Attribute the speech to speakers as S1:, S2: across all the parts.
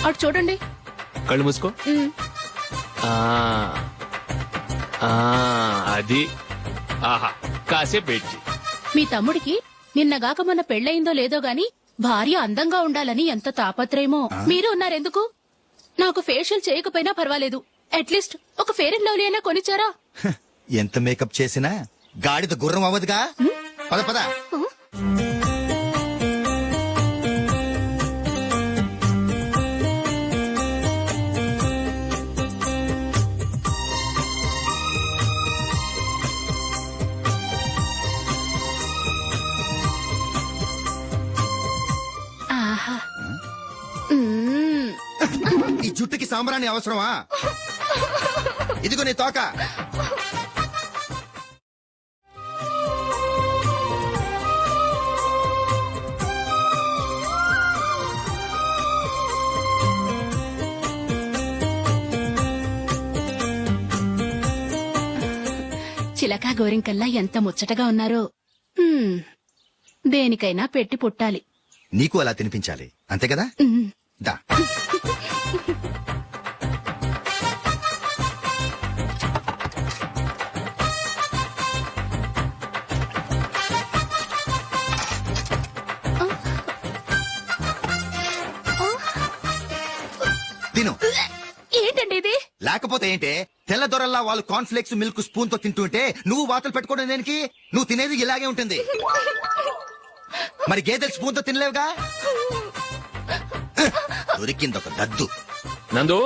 S1: అటు చూడండి.
S2: కళ్ళు మూసుకో. ఆ, ఆ, అది. ఆహా, కాసేపు పెట్టి.
S1: మీ తమ్ముడికి నిన్నగాక మొన్న పెళ్ళయిందో లేదో గాని భార్య అందంగా ఉండాలని ఎంత తాపత్రయమో. మీరు ఉన్నారెందుకు? నాకు ఫేషియల్ చేయకపోయినా పర్వాలేదు, అట్లీస్ట్ ఒక ఫేర్ అండ్ లవ్లీ అయినా కొనిచ్చారా?
S3: ఎంత మేకప్ చేసినా గాడిద గుర్రం అవ్వదుగా. పద పద.
S1: ఆహా.
S3: ఈ జుట్టుకి సాంబ్రాణి అవసరమా? ఇదిగో నీ తోక.
S1: చిలకా గోరింకల్లా ఎంత ముచ్చటగా ఉన్నారో. దేనికైనా పెట్టి పుట్టాలి.
S3: నీకు అలా తినిపించాలి, అంతే కదా? దా. తిను.
S1: ఏంటండి ఇది?
S3: లేకపోతే ఏంటే, తెల్ల దొరల్లా వాళ్ళు కార్న్ఫ్లేక్స్ మిల్క్ స్పూన్ తో తింటుంటే నువ్వు వాతలు పెట్టుకోవడం దేనికి? నువ్వు తినేది ఇలాగే ఉంటుంది. మరి గేదెలు స్పూన్ తో తినలేవుగా. దొరికింది ఒక దద్దు.
S2: నందు,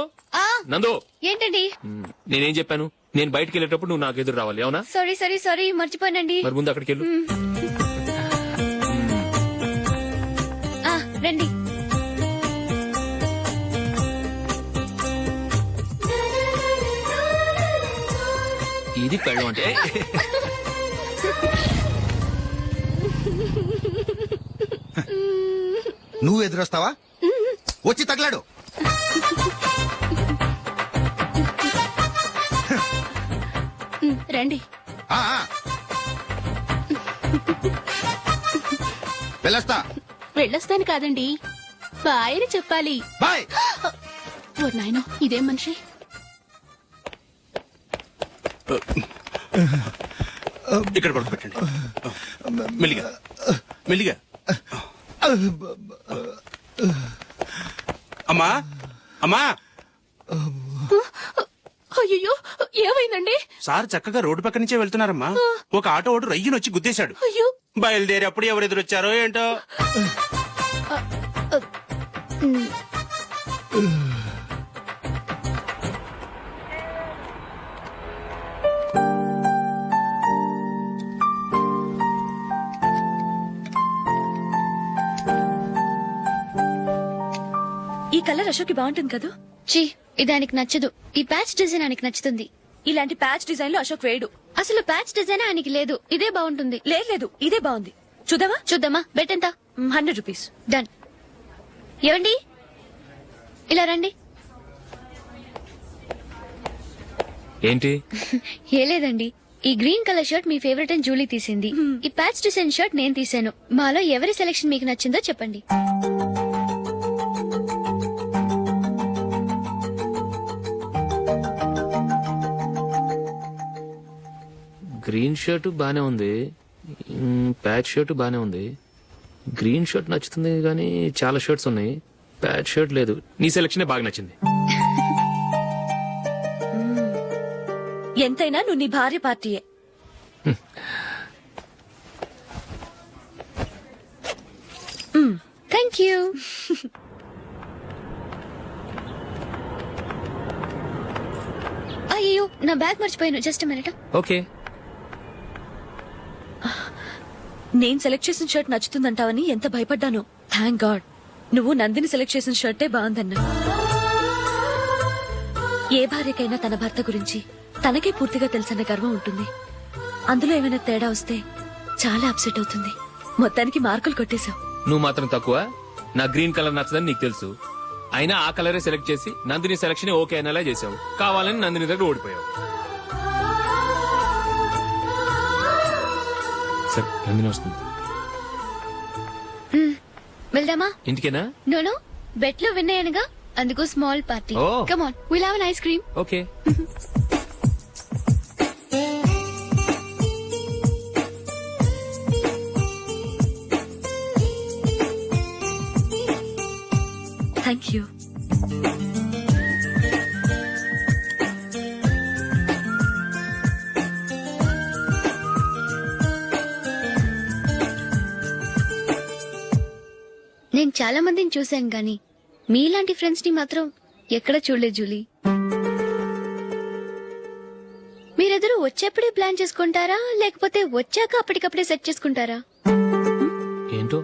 S2: నందు,
S4: ఏంటండి?
S2: నేనేం చెప్పాను? నేను బయటికి వెళ్ళేటప్పుడు నువ్వు నాకు ఎదురు రావాలి, అవునా?
S4: సారీ మర్చిపోయానండి.
S2: మరి ముందు అక్కడికి వెళ్ళు.
S4: రండి.
S2: ఇది పెళ్ళం అంటే.
S3: నువ్వు ఎదురొస్తావా? వచ్చి తగలాడు.
S1: రండి.
S3: ఆ, ఆ. వెళ్ళొస్తా.
S1: వెళ్ళొస్తాను కాదండి, బాయ్ అని చెప్పాలి.
S3: బాయ్.
S1: ఓ నాయనో, ఇదేం మనిషి?
S5: ఇక్కడ పడుకోబెట్టండి. మెల్లిగా మెల్లిగా. అమ్మా అమ్మా.
S1: అయ్యో, ఏమైందండి?
S5: సార్ చక్కగా రోడ్డు పక్క నుంచే వెళ్తున్నారమ్మా. ఒక ఆటో ఓడు రయ్యను వచ్చి గుద్దేశాడు.
S1: అయ్యో.
S5: బయలుదేరి అప్పుడు ఎవరు ఎదురొచ్చారో ఏంటో.
S6: ఈ కలర్ అశోక్కి బాగుంటుంది కదా?
S4: చీ, ఇది ఆయనకి నచ్చదు. ఈ ప్యాచ్ డిజైన్ ఆయనకి నచ్చుతుంది.
S6: ఇలాంటి ప్యాచ్ డిజైన్ లో అశోక్ వేయడు.
S4: అసలు ప్యాచ్ డిజైన్ ఆయనకి లేదు. ఇదే బాగుంటుంది.
S6: లేదు, ఇదే బాగుంది. చూద్దామా?
S4: చూద్దామా? బెట్ ఎంత?
S6: 100 రూపీస్.
S4: డన్. ఏవండి, ఇలా రండి.
S2: ఏంటి?
S4: ఏ లేదండి, ఈ గ్రీన్ కలర్ షర్ట్ మీ ఫేవరెట్ అని జూలీ తీసింది. ఈ ప్యాచ్ డిజైన్ షర్ట్ నేను తీసాను. మాలో ఎవరి సెలెక్షన్ మీకు నచ్చిందో చెప్పండి.
S2: గ్రీన్ షర్ట్ బానే ఉంది, ప్యాచ్ షర్ట్ బానే ఉంది. గ్రీన్ షర్ట్ నచ్చుతుంది కానీ చాలా షర్ట్స్ ఉన్నాయి, ప్యాచ్ షర్ట్ లేదు. నీ సెలెక్షన్ బాగా నచ్చింది.
S6: ఎంతైనా నువ్వు నీ భార్య పార్టీయే.
S4: Thank you. అయ్యో, నా బ్యాగ్ మర్చిపోయాను. Just minute.
S2: ఓకే.
S6: నేను సెలెక్ట్ చేసిన షర్ట్ నచ్చుతుందంటావని ఎంత భయపడ్డాను. థ్యాంక్ గాడ్ నువ్వు నందిని సెలెక్ట్ చేసిన షర్టే బాగుందన్నా. ఏ భార్యకైనా తన భర్త గురించి తనకే పూర్తిగా తెలుసన్న గర్వం ఉంటుంది. అందులో ఏమైనా తేడా వస్తే చాలా అప్సెట్ అవుతుంది. మొత్తానికి మార్కులు కొట్టేశావు.
S2: నువ్వు మాత్రం తక్కువ. నా గ్రీన్ కలర్ నచ్చదని నీకు తెలుసు, అయినా ఆ కలరే సెలెక్ట్ చేసి నందిని సెలెక్షన్ ఓకే అనేలా చేసావు. కావాలని నందిని దగ్గర ఓడిపోయావు. సరే, నందిని వస్తుంది.
S4: వెళ్దామా?
S2: ఇంటికేనా?
S4: నోను, బెట్ లో విన్ అయ్యానుగా, అందుకు small party
S2: Oh.
S4: Come on will have an ice cream.
S2: Okay.
S6: Thank you.
S4: నేను చాలా మందిని చూశాను గాని మీలాంటి ఫ్రెండ్స్ ని మాత్రం ఎక్కడ చూడలేదు జూలీ. మీరెదరూ వచ్చేప్పుడే ప్లాన్ చేసుకుంటారా లేకపోతే వచ్చాక అప్పటికప్పుడే సెట్ చేసుకుంటారా?
S2: ఏంటో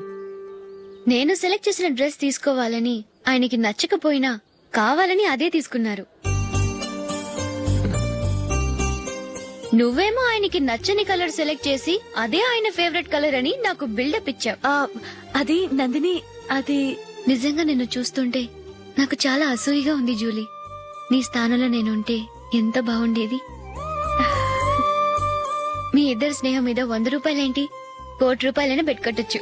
S4: నేను సెలెక్ట్ చేసిన డ్రెస్ తీసుకోవాలని ఆయనకి నచ్చకపోయినా కావాలని అదే తీసుకున్నారు. నువ్వేమో ఆయనకి నచ్చని కలర్ సెలెక్ట్ చేసి అదే ఆయన ఫేవరెట్ కలర్ అని నాకు బిల్డప్ ఇచ్చావు.
S6: అది నందిని, అది
S4: నిజంగా నిన్ను చూస్తుంటే నాకు చాలా అసూయగా ఉంది జూలీ. నీ స్థానంలో నేనుంటే ఎంత బాగుండేది. మీ ఇద్దరు స్నేహం మీద 100 రూపాయలేంటి, 1 కోటి రూపాయలైనా పెట్టుకట్టొచ్చు.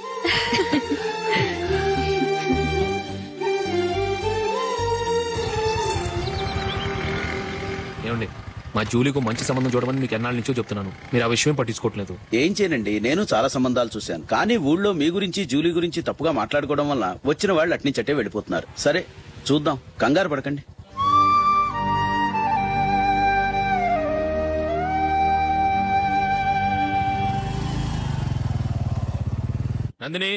S2: ఏమండి, మా జూలీకు మంచి సంబంధం చూడమని మీకు ఎన్నాళ్ళ నుంచో చెప్తున్నాను. మీరు ఆ విషయం పట్టించుకోవట్లేదు.
S7: ఏం చేయనండి, నేను చాలా సంబంధాలు చూశాను. కానీ ఊళ్ళో మీ గురించి జూలీ గురించి తప్పుగా మాట్లాడుకోవడం వల్ల వచ్చిన వాళ్ళు అట్నుంచట్టే వెళ్ళిపోతున్నారు. సరే చూద్దాం, కంగారు పడకండి.
S2: నందిని,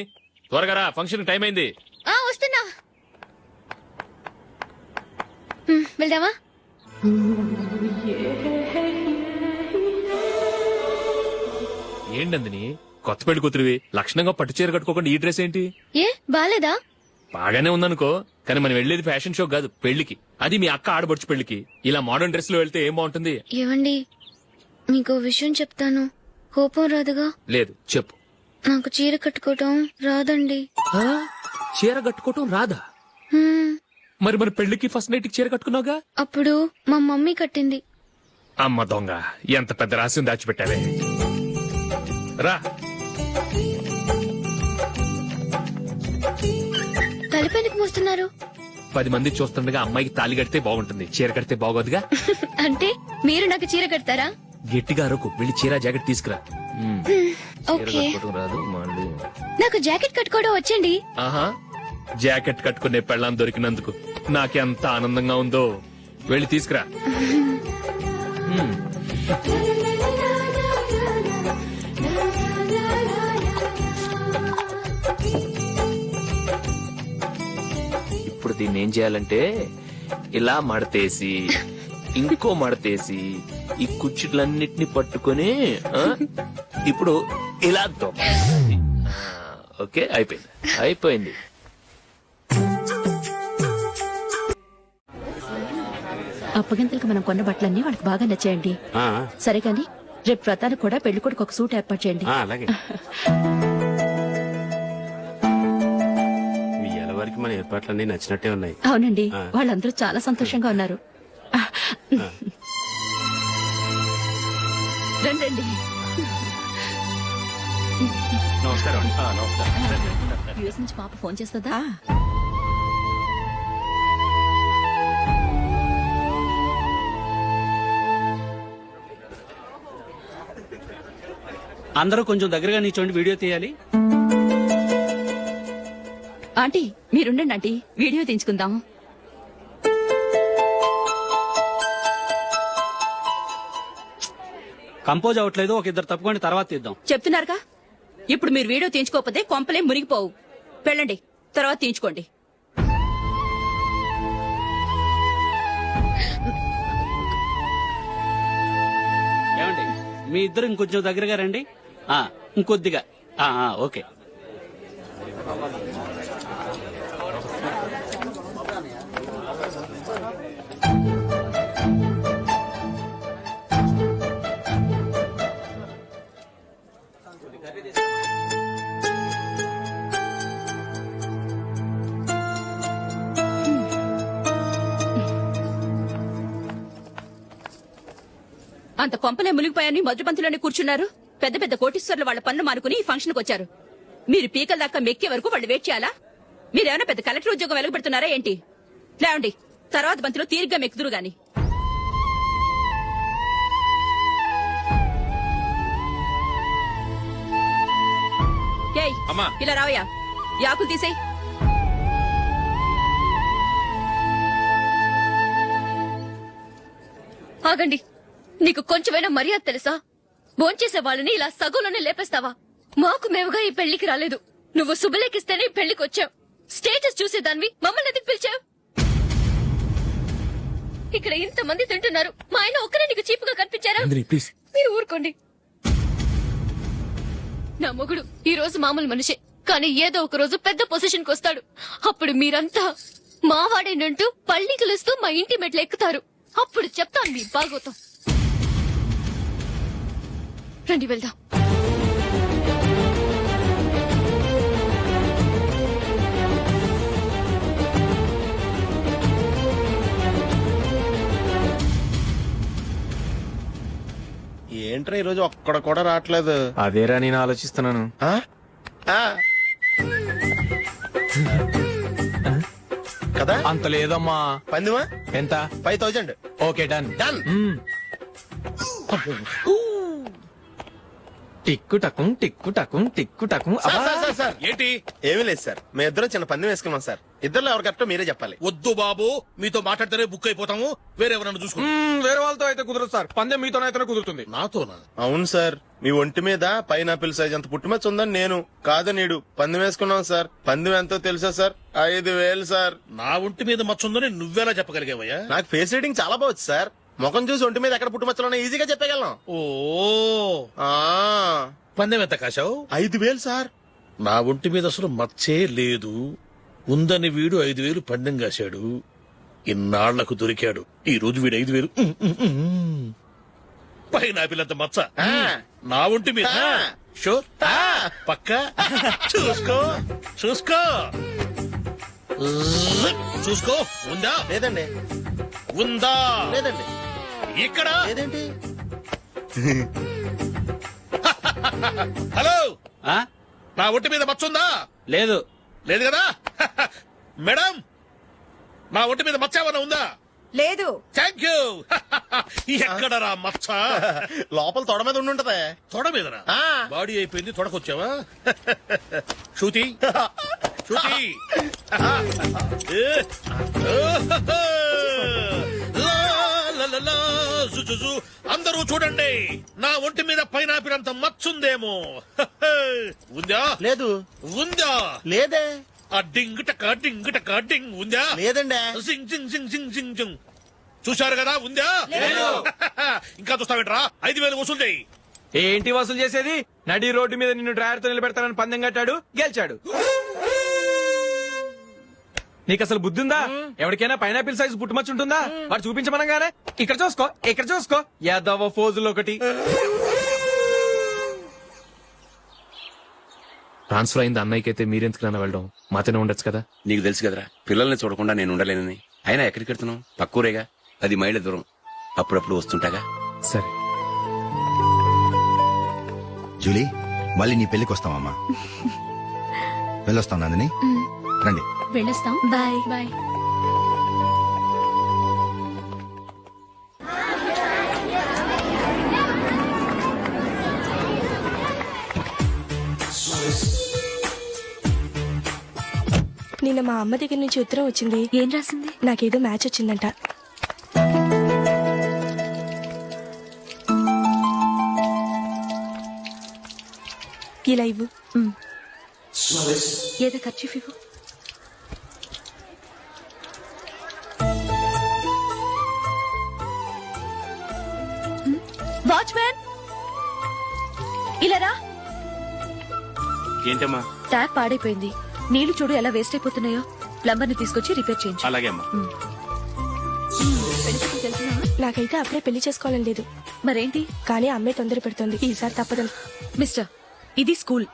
S2: త్వరగా రా, ఫంక్షన్ టైం అయింది.
S4: వస్తున్నా. వెళ్దామా?
S2: ఏంటి నందిని, కొత్త పెళ్లి కూతురివి, లక్షణంగా పట్టు చీర కట్టుకోకుండా ఈ డ్రెస్ ఏంటి?
S4: ఏ బాలేదా?
S2: బాగానే ఉందనుకో, కానీ మనం వెళ్ళేది ఫ్యాషన్ షో కాదు, పెళ్లికి. అది మీ అక్క ఆడబడుచు పెళ్లికి. ఇలా మోడర్న్ డ్రెస్ లో వెళ్తే ఏం బాగుంటుంది?
S4: ఏవండి, మీకు విషయం చెప్తాను, కోపం రాదుగా?
S2: లేదు, చెప్పు.
S4: నాకు చీర కట్టుకోవటం రాదండి.
S2: ఆ? చీర కట్టుకోవటం రాదా?
S4: హ్మ్,
S2: మరి మన పెళ్లికి ఫస్ట్ నైట్ కి చీర కట్టుకున్నావుగా?
S4: అప్పుడు మా మమ్మీ కట్టింది.
S2: అమ్మ దొంగ, ఎంత పెద్ద రహస్యం దాచిపెట్టావే. రా.
S4: తలపెందుకు మోస్తున్నారు?
S2: 10 మంది చూస్తుండగా అమ్మాయికి తాళి కడితే బాగుంటుంది, చీర కడితే బాగోదుగా.
S4: అంటే మీరు నాకు చీర కడతారా?
S2: గట్టిగా అరకు, వెళ్ళి చీర జాకెట్ తీసుకురా. చీర
S4: ఓకే.
S2: కట్టుకోవటం రాదు మళ్ళీ.
S4: నాకు జాకెట్ కట్టుకోవడం వచ్చండి.
S2: ఆహా, జాకెట్ కట్టుకునే పెళ్ళాం దొరికినందుకు నాకెంత ఆనందంగా ఉందో. వెళ్ళి తీసుకురా. హ్మ్. ఇప్పుడు దీన్ని ఏం చేయాలంటే ఇలా మడతేసి ఇంకో మడతేసి ఈ కుచ్చిట్లన్నిటిని పట్టుకొని ఇప్పుడు ఇలా దొక్కాలి. ఓకే, అయిపోయింది అయిపోయింది.
S1: అప్పగింతలకు మనం కొన్న బట్టలన్నీ వాళ్ళకి బాగా నచ్చాయండి. సరే కానీ రేపు వ్రతానికి కూడా పెళ్లి కొడుకు ఒక సూట్ ఏర్పాటు చేయండి.
S5: అలాగే. మీ వరకు మన ఏర్పాట్లన్నీ నచ్చినట్టే ఉన్నాయి.
S1: అవునండి, వాళ్ళందరూ చాలా సంతోషంగా ఉన్నారు. రండి.
S5: నమస్కారం. నమస్కారం.
S1: యూఎస్ నుంచి పాప ఫోన్ చేస్తుందా?
S8: అందరూ కొంచెం దగ్గరగా నిల్చోండి, వీడియో తీయాలి.
S1: ఆంటీ మీరుండండి ఆంటీ, వీడియో తీయించుకుందాం.
S8: కంపోజ్ అవ్వట్లేదు, ఒక ఇద్దరు తప్పుకోండి, తర్వాత తీద్దాం.
S1: చెప్తున్నారుగా, ఇప్పుడు మీరు వీడియో తీయించుకోకపోతే కొంపలే మునిగిపోవు. వెళ్ళండి, తర్వాత తీయించుకోండి.
S8: ఏమండి, మీ ఇద్దరు ఇంకొంచెం దగ్గరగా రండి. ఇంకొద్దిగా. ఓకే.
S1: అంత కొంపలే మునిగిపోయాని మొదటి పంతిలోనే కూర్చున్నారు. పెద్ద పెద్ద కోటీశ్వర్లు వాళ్ళ పనులు మానుకుని ఈ ఫంక్షన్ కు వచ్చారు. మీరు పీకల దాకా మెక్కే వరకు వాళ్ళు వెయిట్ చేయాలా? మీరేమైనా పెద్ద కలెక్టర్ ఉద్యోగం వెలగబెడుతున్నారా ఏంటి? లేవండి, తర్వాత బంతిలో తీరిగ్గా మెక్కుదురు గాని. ఏయ్,
S5: అమ్మా.
S1: ఇలా రావయ్యా, యాకులు తీసేయ్.
S4: ఆగండి, నీకు కొంచెమైనా మర్యాద తెలుసా? భోంచేసే వాళ్ళని ఇలా సగంలోనే లేపేస్తావా? మాకు మేముగా ఈ పెళ్లికి రాలేదు. నువ్వు శుభలేఖిస్తేనే ఈ పెళ్లికి వచ్చావు. స్టేటస్ చూసేదానివి మమ్మల్ని ఎందుకు పిలిచావు? ఇక్కడ ఇంతమంది తింటున్నారు, మా ఆయన ఒక్కరే నీకు చీపుగా కనిపించారా?
S2: ప్లీజ్.
S4: మీరు ఊరుకోండి. నా మొగుడు ఈ రోజు మామూలు మనిషే, కానీ ఏదో ఒక రోజు పెద్ద పొజిషన్ కు వస్తాడు. అప్పుడు మీరంతా మావాడేనంటూ పళ్ళి కలుస్తూ మా ఇంటి మెట్లు ఎక్కుతారు. అప్పుడు చెప్తాను మీ బాగోతాం. రండి వెళ్దాం.
S9: ఏంట్రా ఈ రోజు ఒక్కడ కూడా రావట్లేదు.
S2: అదేరా నేను ఆలోచిస్తున్నాను.
S9: ఆ? ఆ. కదా
S2: అంత లేదమ్మా.
S9: పందిమా
S2: ఎంత?
S9: 5000.
S2: Okay, done.
S9: డన్.
S2: టిక్కు టకుం టిక్కు టకుం టిక్కు టకుం.
S9: సార్
S5: ఏంటి?
S9: ఏమీ లేదు సార్, మేము ఇద్దరం చిన్న పందెం వేసుకున్నాం సార్. ఇద్దరు ఎవరు కరెక్టో మీరే చెప్పాలి.
S5: వద్దు బాబు, మీతో మాట్లాడితేనే బుక్ అయిపోతాము. వేరే ఎవరన్నా చూసుకో.
S2: వేరే వాళ్ళతో అయితే కుదరదు సార్, పందెం మీతోనైతే కుదురుతుంది.
S5: నాతోనా?
S9: అవును సార్, మీ ఒంటి మీద పైనాపిల్ సైజ్ అంత పుట్టుమచ్చ ఉందని నేను కాదనీడు పందెం వేసుకున్నాం సార్. పందెం ఎంతో తెలుసా సార్? 5000 సార్.
S5: నా ఒంటి మీద మచ్చుందని నువ్వెలా చెప్పగలిగావయ్యా?
S9: నాకు ఫేస్ రీడింగ్ చాలా బాగుంది సార్. ముఖం చూసి ఒంటి మీద ఎక్కడ పుట్టుమచ్చలో ఈజీగా చెప్పగలను.
S5: ఓ,
S9: ఆ
S5: పందెం ఎంత కాశావు?
S9: 5000 సార్.
S5: నా ఒంటి మీద అసలు మచ్చే లేదు. ఉందని వీడు 5000 పందెం కాశాడు. ఇన్నాళ్లకు దొరికాడు. ఈ రోజు వీడు 5000. పైనాపిలంత మచ్చ నా ఒంటి మీద.
S9: ఆ.
S5: షూర్? పక్క చూసుకో చూసుకో చూసుకో. ఉందా?
S9: లేదండి.
S5: ఉందా?
S9: లేదండి.
S5: ఇక్కడ
S9: లేదేంటి?
S5: హలో,
S8: ఆ?
S5: నా ఒంటి మీద మచ్చ ఉందా?
S8: లేదు.
S5: లేదు కదా? మేడం, నా ఒంటి మీద మచ్చ ఏమైనా ఉందా?
S10: లేదు.
S5: Thank you. ఎక్కడరా మచ్చ?
S9: లోపల తొడ మీద ఉండుంటదే.
S5: తొడ మీదనా?
S9: ఆ.
S5: బాడీ అయిపోయింది, తొడకొచ్చావా? శృతి శృతి. అందరూ చూడండి, నా ఒంటి మీద పైనాపిల్ అంత మచ్చుందేమో. ఉందా?
S9: లేదు.
S5: ఉందా?
S9: లేదే.
S5: ఆ డింగ్ టక డింగ్ ఉందా?
S9: లేదండి.
S5: జింగ్ జింగ్ జింగ్ జింగ్ జింగ్ జింగ్. చూశారు కదా? ఉందా? ఇంకా చూస్తావేంట్రా? 5000 వసూలు చేయి.
S2: ఏంటి వసూలు చేసేది? నడి రోడ్డు మీద నిన్ను డ్రైవర్ తో నిలబెడతానని పందెం కట్టాడు, గెలిచాడు. నీకు అసలు బుద్ధి ఉందా? ఎవరికైనా పైనాపిల్ సైజ్ పుట్టుమచ్చు ఉంటుందా? వాడు చూపించమనగానే ఇక్కడ చూసుకో, ఇక్కడ చూసుకో, యాదవ ఫోజులు ఒకటి. ట్రాన్స్ఫర్ అయింది అన్నయ్యకి అయితే మీరెందుకు నాన్న వెళ్ళడం? మాతోనే ఉండొచ్చు కదా.
S11: నీకు తెలుసు కదరా, పిల్లల్ని చూడకుండా నేను ఉండలేనని. అయినా ఎక్కడికి వెళ్తున్నావు? పక్కూరేగా, 10 మైళ్ళ దూరం. అప్పుడప్పుడు వస్తుంటాగా.
S2: సరే.
S3: జూలీ, మళ్ళీ నీ పెళ్లికి వస్తామమ్మా. వెళ్ళొస్తాం నందిని. రండి.
S1: వెళ్ళొస్తాం.
S4: బాయ్.
S1: బాయ్.
S10: నిన్న మా అమ్మ దగ్గర నుంచి ఉత్తరం వచ్చింది.
S6: ఏం రాసింది?
S10: నాకేదో మ్యాచ్ వచ్చిందంట. ఇలా ఇవ్వు.
S6: ఏదో ఖర్చు ఇవ్వు. వాచ్మ్యాన్, ఇలా రా.
S5: ఏంటమ్మా?
S6: ట్యాప్ పాడైపోయింది. నీళ్లు చూడు ఎలా వేస్ట్ అయిపోతున్నాయో. ప్లంబర్ ని తీసుకొచ్చి రిపేర్ చేయించు.
S5: అలాగే అమ్మా.
S10: నాకైతే అప్పుడే పెళ్లి చేసుకోవాలని లేదు,
S6: మరేంటి?
S10: కానీ అమ్మే తొందర పెడుతోంది. ఈసారి తప్పదు.
S6: మిస్టర్, ఇది స్కూల్.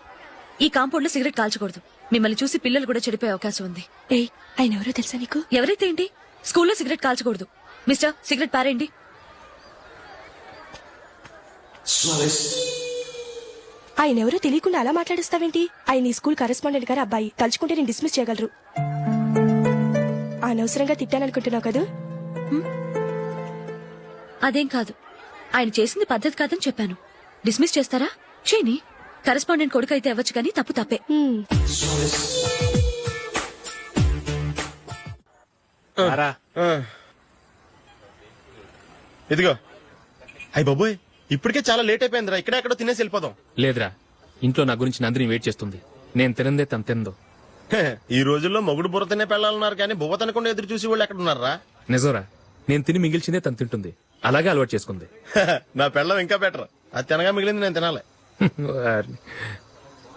S6: ఈ కాంపౌండ్ లో సిగరెట్ కాల్చకూడదు. మిమ్మల్ని చూసి పిల్లలు కూడా చెడిపోయే అవకాశం ఉంది.
S10: ఏయ్, ఆయన ఎవరో తెలుసా నీకు?
S6: ఎవరైతే ఏంటి? స్కూల్లో సిగరెట్ కాల్చకూడదు. మిస్టర్, సిగరెట్ పారేయండి.
S10: ఆయన ఎవరో తెలియకుండా అలా మాట్లాడిస్తావేంటి? ఆయన ఈ స్కూల్ కరెస్పాండెంట్ గారు అబ్బాయి. తలుచుకుంటే నేను డిస్మిస్ చేయగలరు. అనవసరంగా తిట్టాననుకుంటున్నావు కదూ?
S6: అదేం కాదు, ఆయన చేసింది పద్ధతి కాదని చెప్పాను. డిస్మిస్ చేస్తారా? చేయని. కరెస్పాండెంట్ కొడుకు అయితే అవ్వచ్చు కానీ తప్పు తప్పే.
S10: హ్మ్.
S9: ఇదిగో అయ్యి బాబోయ్, ఇప్పటికే చాలా లేట్ అయిపోయిందిరా. ఇక్కడెక్కడో తినేసి వెళ్ళిపోదాం.
S2: లేదురా, ఇంట్లో నా గురించి నందిని వెయిట్ చేస్తుంది. నేను తినందే తను తిందో.
S9: హే, ఈ రోజుల్లో మొగుడు బుర్ర తినే పెళ్ళాలన్నారు కానీ బువ్వ తినకుండా ఎదురు చూసి వాళ్ళు ఎక్కడ ఉన్నారా?
S2: నిజంరా, నేను తిని మిగిల్చిందే తను తింటుంది. అలాగే అలవాటు చేసుకుంది.
S9: నా పెళ్ళం ఇంకా బెటర్. అది తినగా మిగిలింది నేను తినాలి.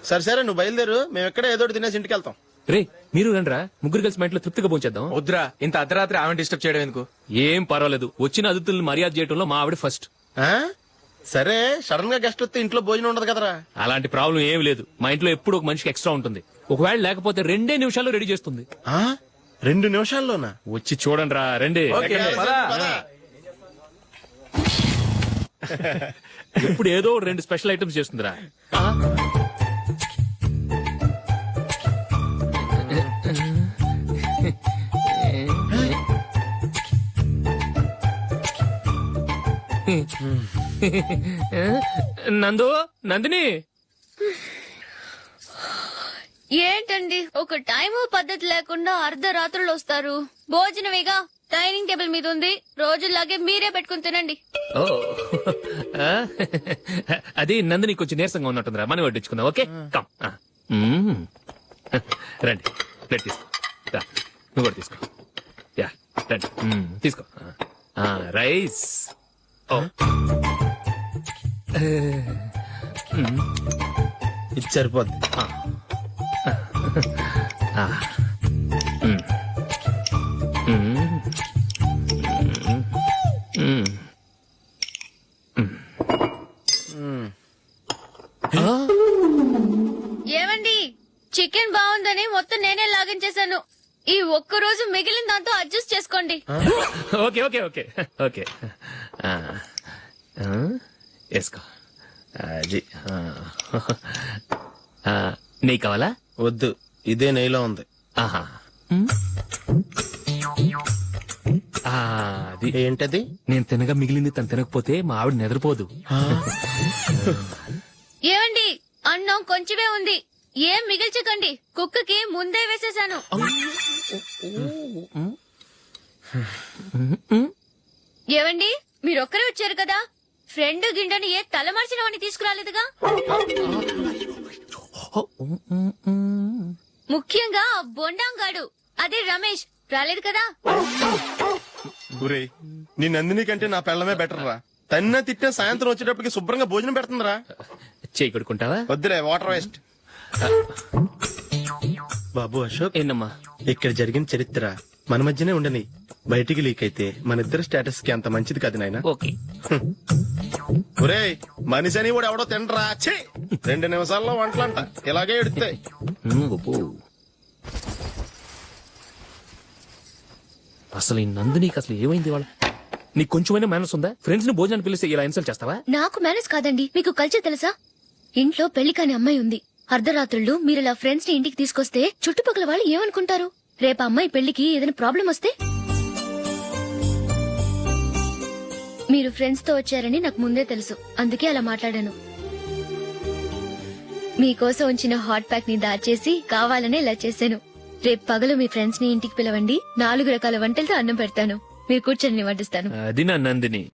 S9: సరే సరే, నువ్వు బయలుదేరు. మేము ఎక్కడ ఏదో ఒకటి తినేసి ఇంటికి వెళ్తాం.
S2: రే, మీరు రండిరా, ముగ్గురు కలిసి మా ఇంట్లో తృప్తిగా పోంచేద్దాం.
S12: వద్దురా, ఇంత అర్ధరాత్రి ఆమె డిస్టర్బ్ చేయడం ఎందుకు?
S2: ఏం పర్వాలేదు, వచ్చిన అతిథులను మర్యాద చేయడంలో మా ఆవిడ ఫస్ట్.
S9: ఆ? సరే, సడన్ గా గెస్ట్ వస్తే ఇంట్లో భోజనం ఉండదు కదరా.
S2: అలాంటి ప్రాబ్లం ఏం లేదు. మా ఇంట్లో ఎప్పుడు ఒక మనిషికి ఎక్స్ట్రా ఉంటుంది. ఒకవేళ లేకపోతే 2 నిమిషాల్లో రెడీ చేస్తుంది.
S9: ఆ? 2 నిమిషాల్లోనా?
S2: వచ్చి చూడండి రా, రండి.
S12: ఓకే, పద.
S2: ఇప్పుడు ఏదో 2 స్పెషల్ ఐటమ్స్ చేస్తుందిరా. నందు, నందిని,
S4: ఏంటండి ఒక టైము పద్ధతి లేకుండా అర్ధరాత్రులు వస్తారు? భోజనమేగా డైనింగ్ టేబుల్ మీద ఉంది. రోజుల్లాగే మీరే పెట్టుకుని తినండి.
S2: ఓ, అది నందిని కొంచెం నీరసంగా ఉన్నట్టుందిరా. మనం వడ్డించుకుందాం. Okay, come. రండి, ప్లేట్ తీసుకో. రా, నువ్వు కూడా తీసుకో. యా, రండి, తీసుకో. రైస్. ఓ,
S9: ఇది సరిపోద్ది.
S4: ఏమండి, చికెన్ బాగుందని మొత్తం నేనే లాగించేశాను. ఈ ఒక్క రోజు మిగిలిన దాంతో అడ్జస్ట్ చేసుకోండి.
S2: Okay okay okay okay. వేసుకో. అది నెయ్యి కావాలా?
S9: వద్దు, ఇదే నెయ్యిలో ఉంది.
S2: ఆహా, అది
S9: ఏంటది?
S2: నేను తినగా మిగిలింది తను తినకపోతే మా ఆవిడ నిద్రపోదు.
S4: ఏమండి, అన్నం కొంచెమే ఉంది. ఏం మిగిల్చకండి. కుక్కకి ముందే వేసేశాను. ఏవండి, మీరొక్కరే వచ్చారు కదా, ఫ్రెండ్ గిండెని ఏ తలమార్చిన వాడిని తీసుకురాలేదుగా? ముఖ్యంగా ఆ బొండాంగాడు, అదే రమేష్, రాలేదు కదా?
S9: ఊరే, నీ నందిని కంటే నా పెళ్ళమే బెటర్ రా. తన్న తిట్టే సాయంత్రం వచ్చేటప్పటికి శుభ్రంగా భోజనం పెడుతుందిరా.
S2: చేయి కొడుకుంటావా?
S9: వద్దులే, వాటర్ వేస్ట్. బాబు అశోక్,
S2: ఏంటమ్మా?
S9: ఇక్కడ జరిగిన చరిత్ర మన మధ్యనే ఉండని. బయటికి లీక్ అయితే మన ఇద్దరు స్టేటస్ కి అంత మంచిది కాదు నాయన.
S2: ఓకే.
S9: ఒరే, మనిషి అని కూడా ఎవడో తినరా. 2 నిమిషాల్లో వంటలంట ఇలాగే ఎడుతాయి.
S2: అసలు ఈ నందినికి అసలు ఏమైంది వాళ్ళ? నీకు కొంచెమైనా మేనస్ ఉందా? ఫ్రెండ్స్ ని భోజనాన్ని పిలిస్తే ఇలా ఇన్సల్ట్ చేస్తావా?
S4: నాకు మేనేజ్ కాదండి, మీకు కల్చర్ తెలుసా? ఇంట్లో పెళ్లి కాని అమ్మాయి ఉంది. అర్ధరాత్రుళ్ళు మీరిలా ఫ్రెండ్స్ ని ఇంటికి తీసుకొస్తే చుట్టుపక్కల వాళ్ళు ఏమనుకుంటారు? రేపు అమ్మాయి పెళ్లికి ఏదైనా ప్రాబ్లం వస్తే? మీరు ఫ్రెండ్స్ తో వచ్చారని నాకు ముందే తెలుసు, అందుకే అలా మాట్లాడాను. మీకోసం ఉంచిన హాట్ ప్యాక్ ని దాచేసి కావాలనే ఇలా చేశాను. రేపు పగలు మీ ఫ్రెండ్స్ ని ఇంటికి పిలవండి. 4 రకాల వంటలతో అన్నం పెడతాను. మీరు కూర్చొని వడ్డిస్తాను.
S2: అది నా నందిని.